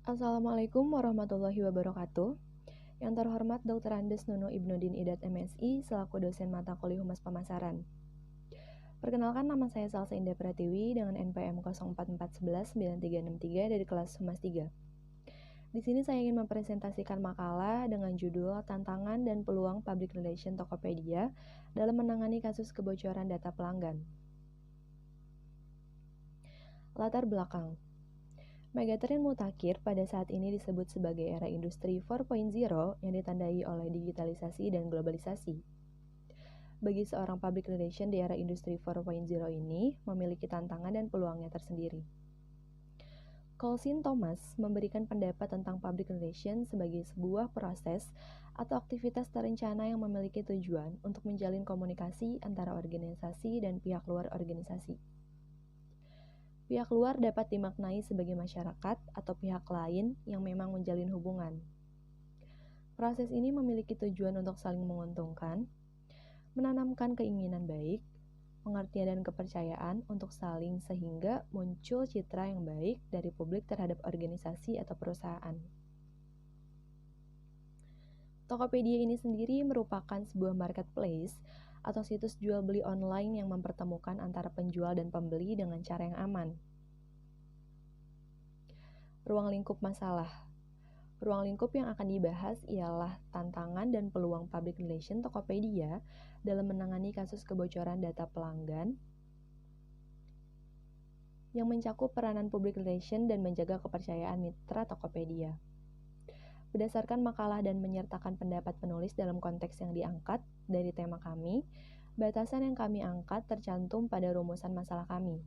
Assalamualaikum warahmatullahi wabarakatuh. Yang terhormat Dr. Andes Nuno Ibnudin Idat MSI selaku dosen mata kuliah Humas Pemasaran. Perkenalkan, nama saya Salsa Indah Pratiwi dengan NPM 0441199363 dari kelas Humas 3. Di sini saya ingin mempresentasikan makalah dengan judul Tantangan dan Peluang Public Relation Tokopedia dalam menangani kasus kebocoran data pelanggan. Latar belakang. Megatrend mutakhir pada saat ini disebut sebagai era industri 4.0 yang ditandai oleh digitalisasi dan globalisasi. Bagi seorang public relation di era industri 4.0 ini memiliki tantangan dan peluangnya tersendiri. Coulson Thomas memberikan pendapat tentang public relation sebagai sebuah proses atau aktivitas terencana yang memiliki tujuan untuk menjalin komunikasi antara organisasi dan pihak luar organisasi. Pihak luar dapat dimaknai sebagai masyarakat atau pihak lain yang memang menjalin hubungan. Proses ini memiliki tujuan untuk saling menguntungkan, menanamkan keinginan baik, pengertian dan kepercayaan untuk saling sehingga muncul citra yang baik dari publik terhadap organisasi atau perusahaan. Tokopedia ini sendiri merupakan sebuah marketplace atau situs jual beli online yang mempertemukan antara penjual dan pembeli dengan cara yang aman. Ruang lingkup masalah. Ruang lingkup yang akan dibahas ialah tantangan dan peluang public relation Tokopedia dalam menangani kasus kebocoran data pelanggan yang mencakup peranan public relation dan menjaga kepercayaan mitra Tokopedia. Berdasarkan makalah dan menyertakan pendapat penulis dalam konteks yang diangkat dari tema kami, batasan yang kami angkat tercantum pada rumusan masalah kami.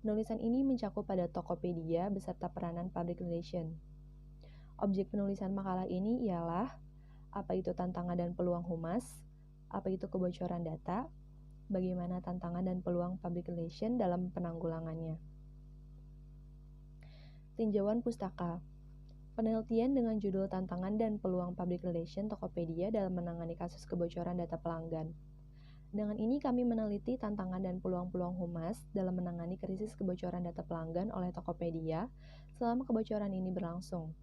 Penulisan ini mencakup pada Tokopedia beserta peranan public relation. Objek penulisan makalah ini ialah apa itu tantangan dan peluang humas, apa itu kebocoran data, bagaimana tantangan dan peluang public relation dalam penanggulangannya. Tinjauan pustaka. Penelitian dengan judul Tantangan dan Peluang Public Relation Tokopedia dalam menangani kasus kebocoran data pelanggan. Dengan ini kami meneliti tantangan dan peluang-peluang humas dalam menangani krisis kebocoran data pelanggan oleh Tokopedia selama kebocoran ini berlangsung.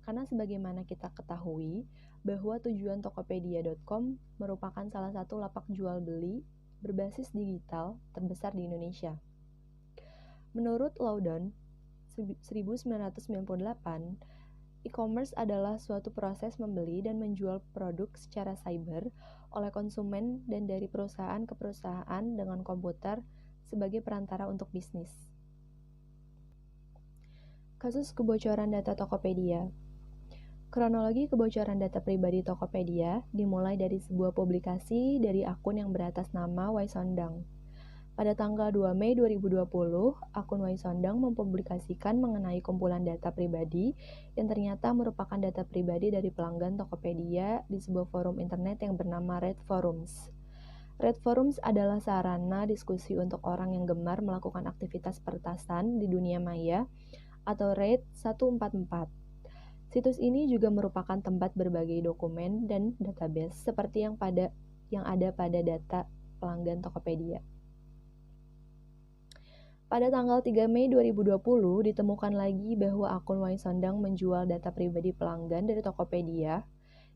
Karena sebagaimana kita ketahui bahwa tujuan Tokopedia.com merupakan salah satu lapak jual beli berbasis digital terbesar di Indonesia. Menurut Loudon 1998, e-commerce adalah suatu proses membeli dan menjual produk secara cyber oleh konsumen dan dari perusahaan ke perusahaan dengan komputer sebagai perantara untuk bisnis. Kasus kebocoran data Tokopedia. Kronologi kebocoran data pribadi Tokopedia dimulai dari sebuah publikasi dari akun yang beratas nama Waisondang. Pada tanggal 2 Mei 2020, akun Waisondang mempublikasikan mengenai kumpulan data pribadi yang ternyata merupakan data pribadi dari pelanggan Tokopedia di sebuah forum internet yang bernama Red Forums. Red Forums adalah sarana diskusi untuk orang yang gemar melakukan aktivitas peretasan di dunia maya atau Raid 144. Situs ini juga merupakan tempat berbagai dokumen dan database seperti yang ada pada data pelanggan Tokopedia. Pada tanggal 3 Mei 2020, ditemukan lagi bahwa akun Waisondang menjual data pribadi pelanggan dari Tokopedia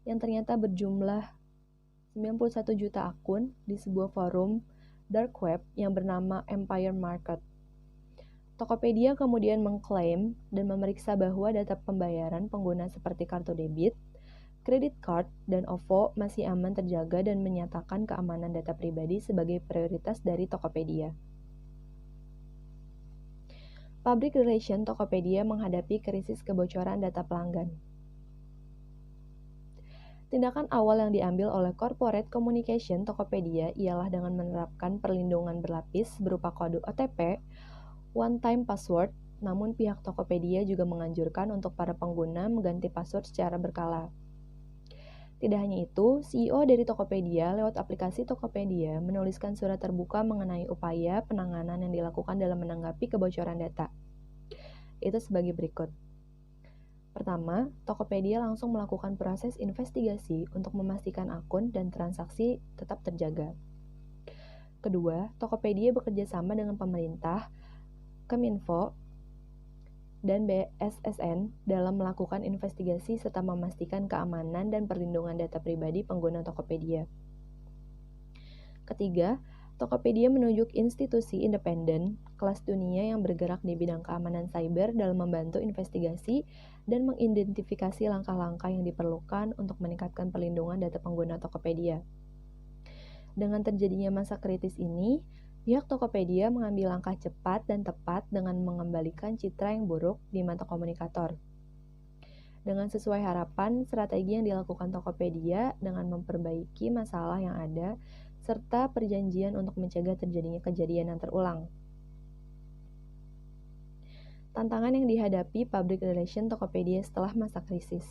yang ternyata berjumlah 91 juta akun di sebuah forum dark web yang bernama Empire Market. Tokopedia kemudian mengklaim dan memeriksa bahwa data pembayaran pengguna seperti kartu debit, kredit card, dan OVO masih aman terjaga dan menyatakan keamanan data pribadi sebagai prioritas dari Tokopedia. Public Relation Tokopedia menghadapi krisis kebocoran data pelanggan. Tindakan awal yang diambil oleh Corporate Communication Tokopedia ialah dengan menerapkan perlindungan berlapis berupa kode OTP, one time password, namun pihak Tokopedia juga menganjurkan untuk para pengguna mengganti password secara berkala. Tidak hanya itu, CEO dari Tokopedia lewat aplikasi Tokopedia menuliskan surat terbuka mengenai upaya penanganan yang dilakukan dalam menanggapi kebocoran data. Itu sebagai berikut. Pertama, Tokopedia langsung melakukan proses investigasi untuk memastikan akun dan transaksi tetap terjaga. Kedua, Tokopedia bekerja sama dengan pemerintah, Kominfo, dan BSSN dalam melakukan investigasi serta memastikan keamanan dan perlindungan data pribadi pengguna Tokopedia. Ketiga, Tokopedia menunjuk institusi independen kelas dunia yang bergerak di bidang keamanan cyber dalam membantu investigasi dan mengidentifikasi langkah-langkah yang diperlukan untuk meningkatkan perlindungan data pengguna Tokopedia. Dengan terjadinya masa kritis ini, pihak Tokopedia mengambil langkah cepat dan tepat dengan mengembalikan citra yang buruk di mata komunikator. Dengan sesuai harapan, strategi yang dilakukan Tokopedia dengan memperbaiki masalah yang ada serta perjanjian untuk mencegah terjadinya kejadian yang terulang. Tantangan yang dihadapi public relation Tokopedia setelah masa krisis.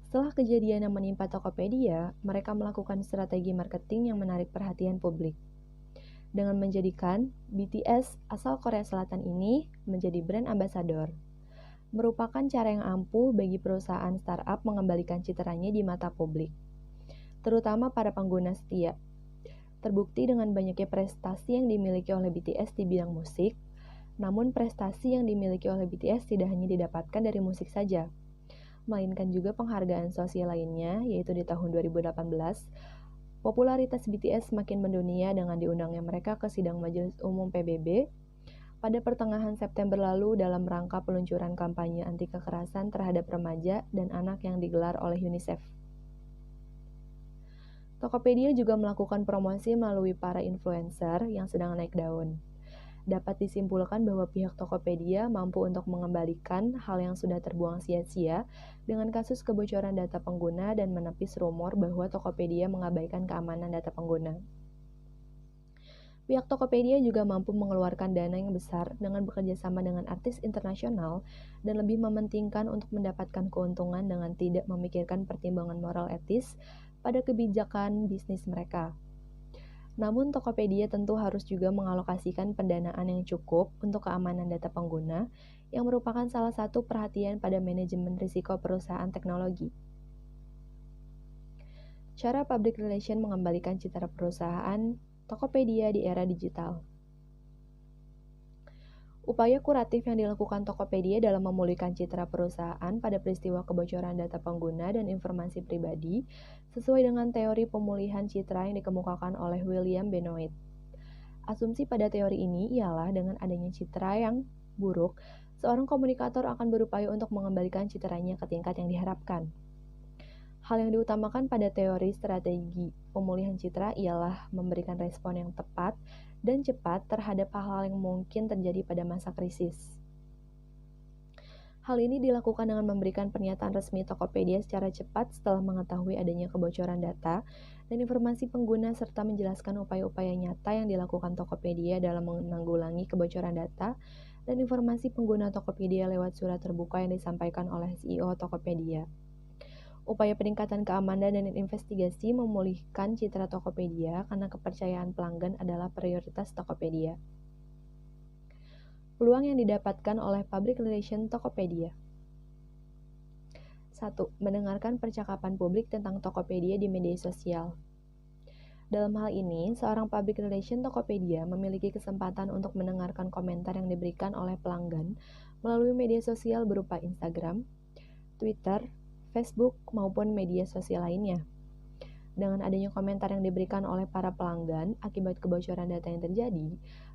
Setelah kejadian yang menimpa Tokopedia, mereka melakukan strategi marketing yang menarik perhatian publik. Dengan menjadikan BTS asal Korea Selatan ini menjadi brand ambassador, merupakan cara yang ampuh bagi perusahaan startup mengembalikan citranya di mata publik, terutama para pengguna setia. Terbukti dengan banyaknya prestasi yang dimiliki oleh BTS di bidang musik, namun prestasi yang dimiliki oleh BTS tidak hanya didapatkan dari musik saja, melainkan juga penghargaan sosial lainnya, yaitu di tahun 2018, popularitas BTS semakin mendunia dengan diundangnya mereka ke sidang Majelis Umum PBB pada pertengahan September lalu dalam rangka peluncuran kampanye anti kekerasan terhadap remaja dan anak yang digelar oleh UNICEF. Tokopedia juga melakukan promosi melalui para influencer yang sedang naik daun. Dapat disimpulkan bahwa pihak Tokopedia mampu untuk mengembalikan hal yang sudah terbuang sia-sia dengan kasus kebocoran data pengguna dan menepis rumor bahwa Tokopedia mengabaikan keamanan data pengguna. Pihak Tokopedia juga mampu mengeluarkan dana yang besar dengan bekerja sama dengan artis internasional dan lebih mementingkan untuk mendapatkan keuntungan dengan tidak memikirkan pertimbangan moral etis pada kebijakan bisnis mereka. Namun Tokopedia tentu harus juga mengalokasikan pendanaan yang cukup untuk keamanan data pengguna yang merupakan salah satu perhatian pada manajemen risiko perusahaan teknologi. Cara public relation mengembalikan citra perusahaan Tokopedia di era digital. Upaya kuratif yang dilakukan Tokopedia dalam memulihkan citra perusahaan pada peristiwa kebocoran data pengguna dan informasi pribadi sesuai dengan teori pemulihan citra yang dikemukakan oleh William Benoit. Asumsi pada teori ini ialah dengan adanya citra yang buruk, seorang komunikator akan berupaya untuk mengembalikan citranya ke tingkat yang diharapkan. Hal yang diutamakan pada teori strategi pemulihan citra ialah memberikan respon yang tepat dan cepat terhadap hal-hal yang mungkin terjadi pada masa krisis. Hal ini dilakukan dengan memberikan pernyataan resmi Tokopedia secara cepat setelah mengetahui adanya kebocoran data dan informasi pengguna serta menjelaskan upaya-upaya nyata yang dilakukan Tokopedia dalam menanggulangi kebocoran data dan informasi pengguna Tokopedia lewat surat terbuka yang disampaikan oleh CEO Tokopedia. Upaya peningkatan keamanan dan investigasi memulihkan citra Tokopedia karena kepercayaan pelanggan adalah prioritas Tokopedia. Peluang yang didapatkan oleh public relation Tokopedia. 1. Mendengarkan percakapan publik tentang Tokopedia di media sosial. Dalam hal ini, seorang public relation Tokopedia memiliki kesempatan untuk mendengarkan komentar yang diberikan oleh pelanggan melalui media sosial berupa Instagram, Twitter, Facebook, maupun media sosial lainnya. Dengan adanya komentar yang diberikan oleh para pelanggan akibat kebocoran data yang terjadi,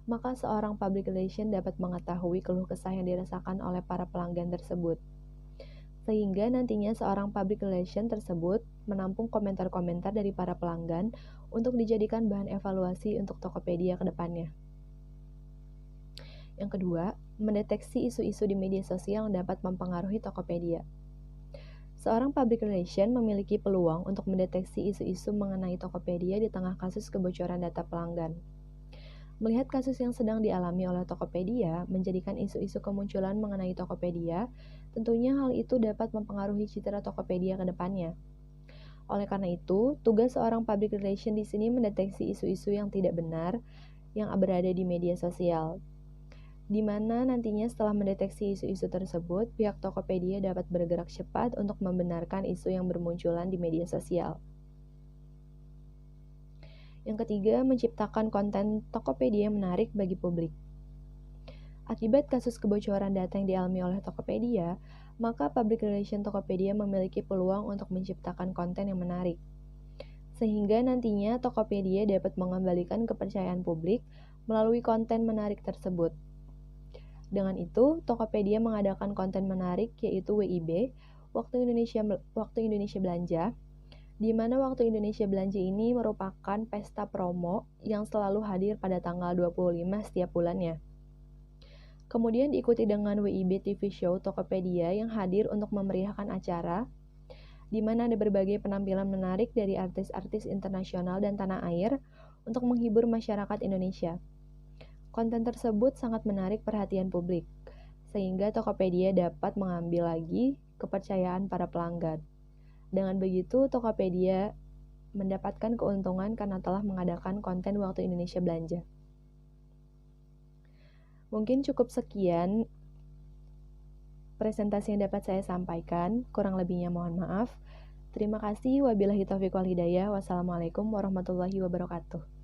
maka seorang public relation dapat mengetahui keluh kesah yang dirasakan oleh para pelanggan tersebut. Sehingga nantinya seorang public relation tersebut menampung komentar-komentar dari para pelanggan untuk dijadikan bahan evaluasi untuk Tokopedia ke depannya. Yang kedua, mendeteksi isu-isu di media sosial yang dapat mempengaruhi Tokopedia. Seorang public relation memiliki peluang untuk mendeteksi isu-isu mengenai Tokopedia di tengah kasus kebocoran data pelanggan. Melihat kasus yang sedang dialami oleh Tokopedia menjadikan isu-isu kemunculan mengenai Tokopedia, tentunya hal itu dapat mempengaruhi citra Tokopedia ke depannya. Oleh karena itu, tugas seorang public relation di sini mendeteksi isu-isu yang tidak benar yang berada di media sosial, di mana nantinya setelah mendeteksi isu-isu tersebut, pihak Tokopedia dapat bergerak cepat untuk membenarkan isu yang bermunculan di media sosial. Yang ketiga, menciptakan konten Tokopedia yang menarik bagi publik. Akibat kasus kebocoran data yang dialami oleh Tokopedia, maka public relation Tokopedia memiliki peluang untuk menciptakan konten yang menarik. Sehingga nantinya Tokopedia dapat mengembalikan kepercayaan publik melalui konten menarik tersebut. Dengan itu, Tokopedia mengadakan konten menarik yaitu WIB, Waktu Indonesia Belanja, di mana Waktu Indonesia Belanja ini merupakan pesta promo yang selalu hadir pada tanggal 25 setiap bulannya. Kemudian diikuti dengan WIB TV Show Tokopedia yang hadir untuk memeriahkan acara, di mana ada berbagai penampilan menarik dari artis-artis internasional dan tanah air untuk menghibur masyarakat Indonesia. Konten tersebut sangat menarik perhatian publik, sehingga Tokopedia dapat mengambil lagi kepercayaan para pelanggan. Dengan begitu, Tokopedia mendapatkan keuntungan karena telah mengadakan konten Waktu Indonesia Belanja. Mungkin cukup sekian presentasi yang dapat saya sampaikan, kurang lebihnya mohon maaf. Terima kasih, wabillahi taufiq wal hidayah. Wassalamualaikum warahmatullahi wabarakatuh.